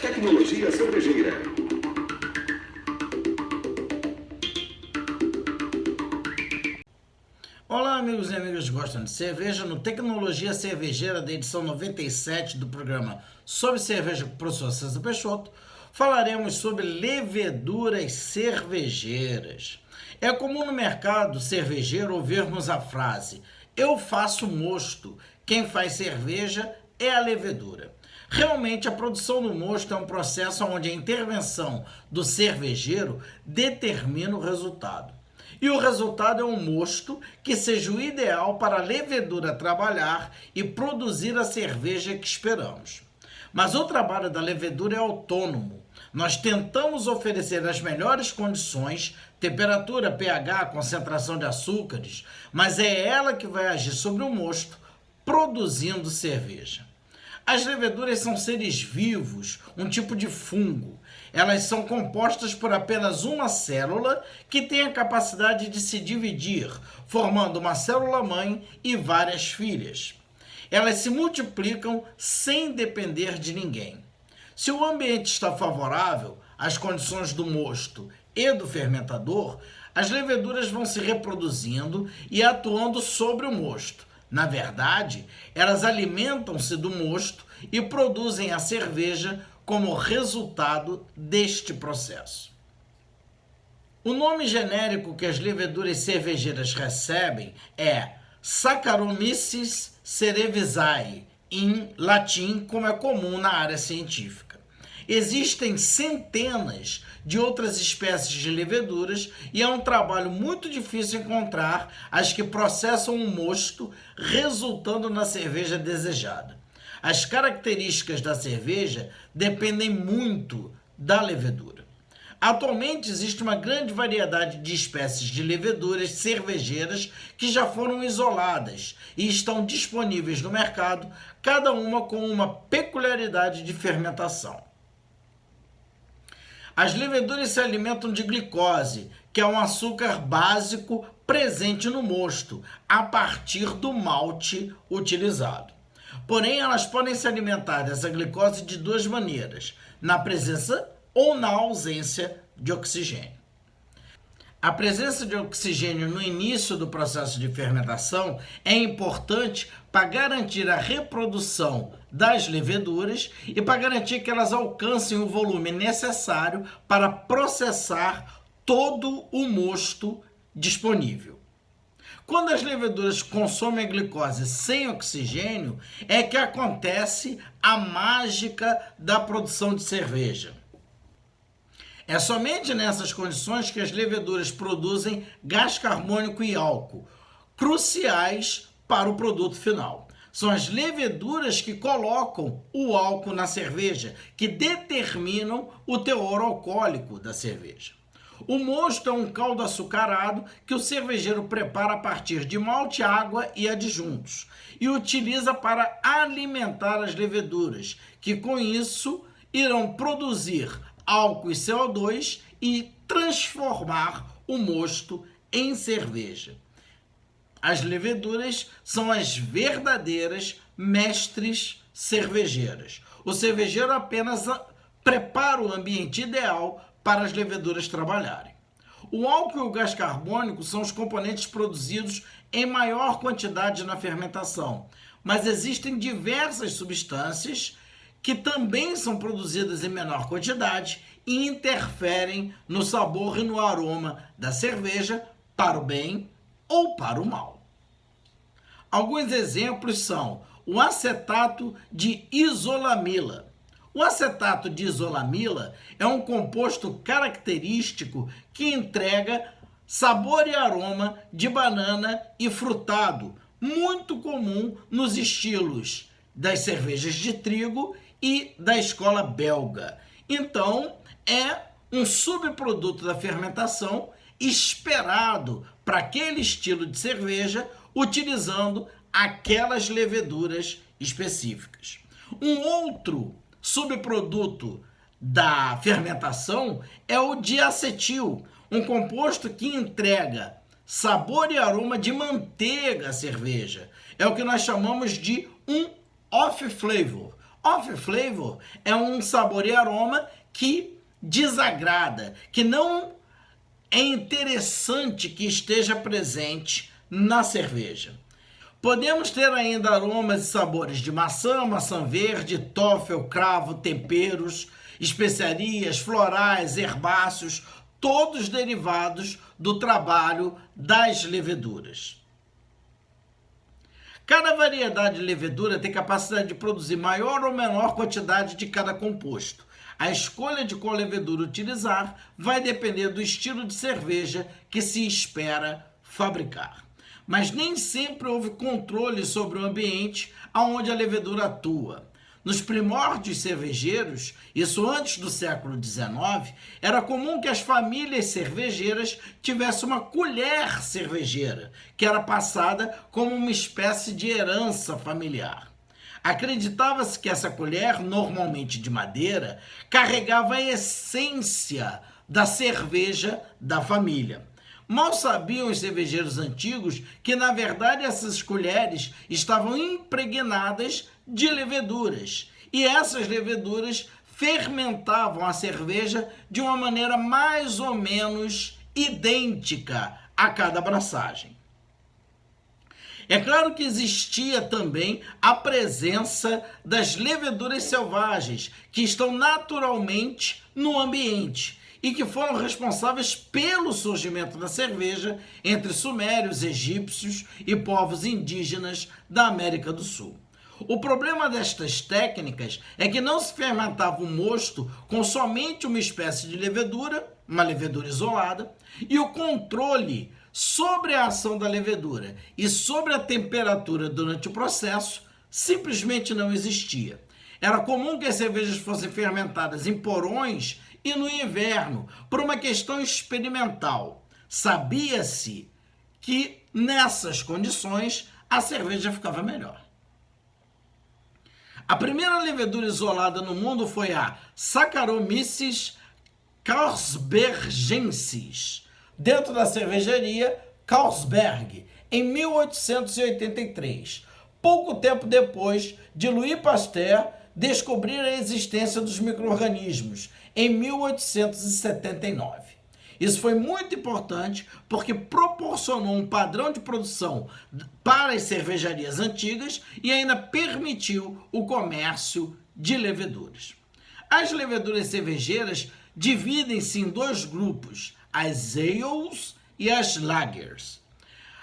Tecnologia cervejeira. Olá, amigos e amigas que gostam de cerveja. No Tecnologia Cervejeira da edição 97 do programa sobre cerveja com o professor César Peixoto, falaremos sobre leveduras cervejeiras. É comum no mercado cervejeiro ouvirmos a frase: eu faço mosto, quem faz cerveja é a levedura. Realmente, a produção do mosto é um processo onde a intervenção do cervejeiro determina o resultado. E o resultado é um mosto que seja o ideal para a levedura trabalhar e produzir a cerveja que esperamos. Mas o trabalho da levedura é autônomo. Nós tentamos oferecer as melhores condições, temperatura, pH, concentração de açúcares, mas é ela que vai agir sobre o mosto, produzindo cerveja. As leveduras são seres vivos, um tipo de fungo. Elas são compostas por apenas uma célula que tem a capacidade de se dividir, formando uma célula-mãe e várias filhas. Elas se multiplicam sem depender de ninguém. Se o ambiente está favorável, as condições do mosto e do fermentador, as leveduras vão se reproduzindo e atuando sobre o mosto. Na verdade, elas alimentam-se do mosto e produzem a cerveja como resultado deste processo. O nome genérico que as leveduras cervejeiras recebem é Saccharomyces cerevisiae, em latim, como é comum na área científica. Existem centenas de outras espécies de leveduras e é um trabalho muito difícil encontrar as que processam o mosto, resultando na cerveja desejada. As características da cerveja dependem muito da levedura. Atualmente existe uma grande variedade de espécies de leveduras cervejeiras que já foram isoladas e estão disponíveis no mercado, cada uma com uma peculiaridade de fermentação. As leveduras se alimentam de glicose, que é um açúcar básico presente no mosto, a partir do malte utilizado. Porém, elas podem se alimentar dessa glicose de duas maneiras: na presença ou na ausência de oxigênio. A presença de oxigênio no início do processo de fermentação é importante para garantir a reprodução das leveduras e para garantir que elas alcancem o volume necessário para processar todo o mosto disponível. Quando as leveduras consomem a glicose sem oxigênio, é que acontece a mágica da produção de cerveja. É somente nessas condições que as leveduras produzem gás carbônico e álcool, cruciais para o produto final. São as leveduras que colocam o álcool na cerveja, que determinam o teor alcoólico da cerveja. O mosto é um caldo açucarado que o cervejeiro prepara a partir de malte, água e adjuntos e utiliza para alimentar as leveduras, que com isso irão produzir álcool e CO2 e transformar o mosto em cerveja. As leveduras são as verdadeiras mestres cervejeiras. O cervejeiro apenas prepara o ambiente ideal para as leveduras trabalharem. O álcool e o gás carbônico são os componentes produzidos em maior quantidade na fermentação, mas existem diversas substâncias que também são produzidas em menor quantidade e interferem no sabor e no aroma da cerveja para o bem ou para o mal. Alguns exemplos são o acetato de isolamila. O acetato de isolamila é um composto característico que entrega sabor e aroma de banana e frutado, muito comum nos estilos das cervejas de trigo e da escola belga. Então, é um subproduto da fermentação esperado para aquele estilo de cerveja, utilizando aquelas leveduras específicas. Um outro subproduto da fermentação é o diacetil, um composto que entrega sabor e aroma de manteiga à cerveja. É o que nós chamamos de um off flavor, Off flavor é um sabor e aroma que desagrada, que não é interessante que esteja presente na cerveja. Podemos ter ainda aromas e sabores de maçã, maçã verde, toffee, cravo, temperos, especiarias, florais, herbáceos, todos derivados do trabalho das leveduras. Cada variedade de levedura tem capacidade de produzir maior ou menor quantidade de cada composto. A escolha de qual levedura utilizar vai depender do estilo de cerveja que se espera fabricar. Mas nem sempre houve controle sobre o ambiente onde a levedura atua. Nos primórdios cervejeiros, isso antes do século XIX, era comum que as famílias cervejeiras tivessem uma colher cervejeira, que era passada como uma espécie de herança familiar. Acreditava-se que essa colher, normalmente de madeira, carregava a essência da cerveja da família. Mal sabiam os cervejeiros antigos que, na verdade, essas colheres estavam impregnadas de leveduras. E essas leveduras fermentavam a cerveja de uma maneira mais ou menos idêntica a cada abraçagem. É claro que existia também a presença das leveduras selvagens, que estão naturalmente no ambiente e que foram responsáveis pelo surgimento da cerveja entre sumérios, egípcios e povos indígenas da América do Sul. O problema destas técnicas é que não se fermentava o mosto com somente uma espécie de levedura, uma levedura isolada, e o controle sobre a ação da levedura e sobre a temperatura durante o processo simplesmente não existia. Era comum que as cervejas fossem fermentadas em porões e no inverno, por uma questão experimental. Sabia-se que nessas condições a cerveja ficava melhor. A primeira levedura isolada no mundo foi a Saccharomyces carlsbergensis, dentro da cervejaria Carlsberg, em 1883, pouco tempo depois de Louis Pasteur descobrir a existência dos micro-organismos, em 1879. Isso foi muito importante porque proporcionou um padrão de produção para as cervejarias antigas e ainda permitiu o comércio de leveduras. As leveduras cervejeiras dividem-se em dois grupos, as ales e as lagers.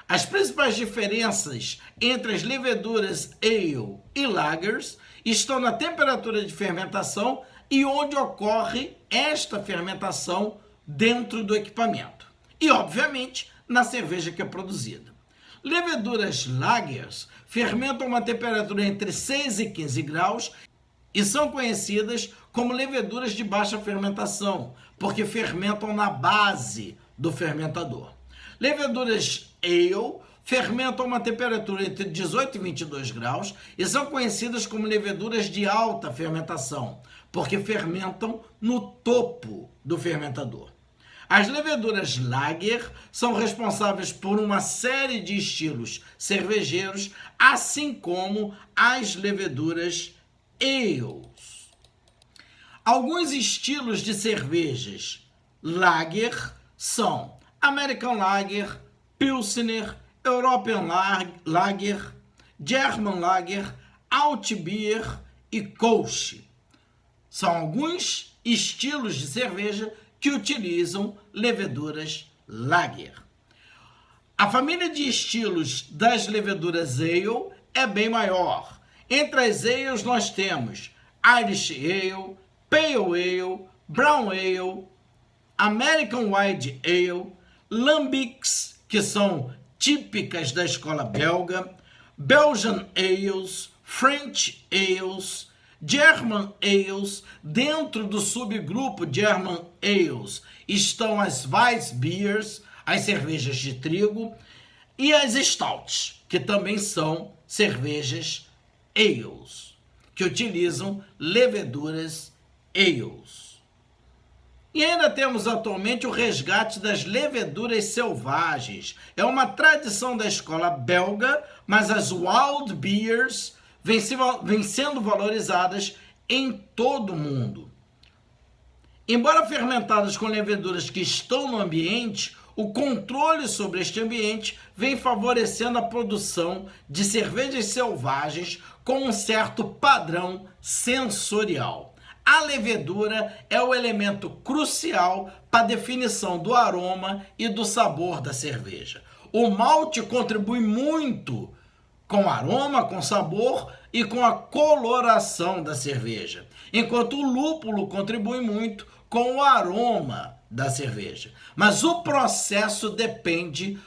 As principais diferenças entre as leveduras ale e lagers estão na temperatura de fermentação e onde ocorre esta fermentação dentro do equipamento. E, obviamente, na cerveja que é produzida. Leveduras lagers fermentam a uma temperatura entre 6 e 15 graus e são conhecidas como leveduras de baixa fermentação, porque fermentam na base do fermentador. Leveduras ale fermentam a uma temperatura entre 18 e 22 graus e são conhecidas como leveduras de alta fermentação, porque fermentam no topo do fermentador. As leveduras lager são responsáveis por uma série de estilos cervejeiros, assim como as leveduras ales. Alguns estilos de cervejas lager são American Lager, Pilsner, European Lager, German Lager, Altbier e Kolsch. São alguns estilos de cerveja que utilizam leveduras lager. A família de estilos das leveduras ale é bem maior. Entre as ales nós temos Irish Ale, Pale Ale, Brown Ale, American White Ale, Lambics, que são típicas da escola belga, Belgian Ales, French Ales, German Ales. Dentro do subgrupo German Ales estão as Weissbiers, as cervejas de trigo, e as Stouts, que também são cervejas ales, que utilizam leveduras ales. E ainda temos atualmente o resgate das leveduras selvagens. É uma tradição da escola belga, mas as Wild Beers vêm sendo valorizadas em todo o mundo. Embora fermentadas com leveduras que estão no ambiente, o controle sobre este ambiente vem favorecendo a produção de cervejas selvagens com um certo padrão sensorial. A levedura é o elemento crucial para a definição do aroma e do sabor da cerveja. O malte contribui muito com o aroma, com o sabor e com a coloração da cerveja, enquanto o lúpulo contribui muito com o aroma da cerveja. Mas o processo depende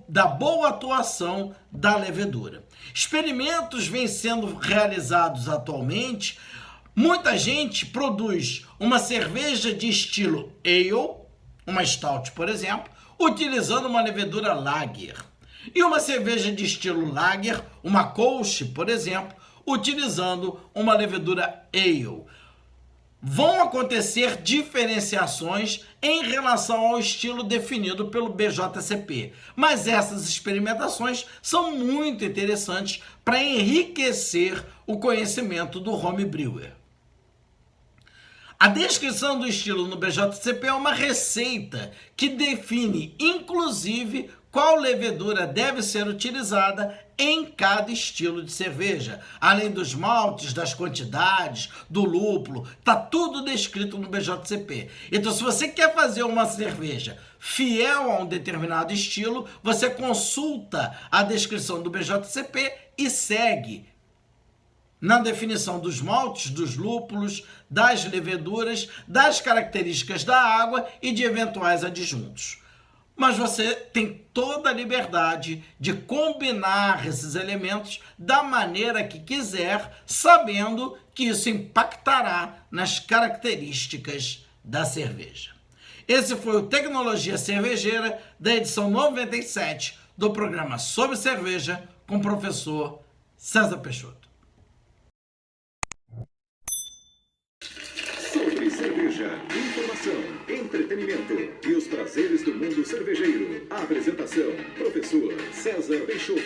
da boa atuação da levedura. Experimentos vêm sendo realizados atualmente. Muita gente produz uma cerveja de estilo ale, uma stout, por exemplo, utilizando uma levedura lager. E uma cerveja de estilo lager, uma Kolsch, por exemplo, utilizando uma levedura ale. Vão acontecer diferenciações em relação ao estilo definido pelo BJCP, mas essas experimentações são muito interessantes para enriquecer o conhecimento do homebrewer. A descrição do estilo no BJCP é uma receita que define, inclusive, qual levedura deve ser utilizada em cada estilo de cerveja. Além dos maltes, das quantidades, do lúpulo, tá tudo descrito no BJCP. Então, se você quer fazer uma cerveja fiel a um determinado estilo, você consulta a descrição do BJCP e segue na definição dos maltes, dos lúpulos, das leveduras, das características da água e de eventuais adjuntos. Mas você tem toda a liberdade de combinar esses elementos da maneira que quiser, sabendo que isso impactará nas características da cerveja. Esse foi o Tecnologia Cervejeira da edição 97 do programa Sobre Cerveja com o professor César Peixoto. Sobre cerveja, informação, entretenimento e os prazeres do mundo cervejeiro. A apresentação, professor César Peixoto.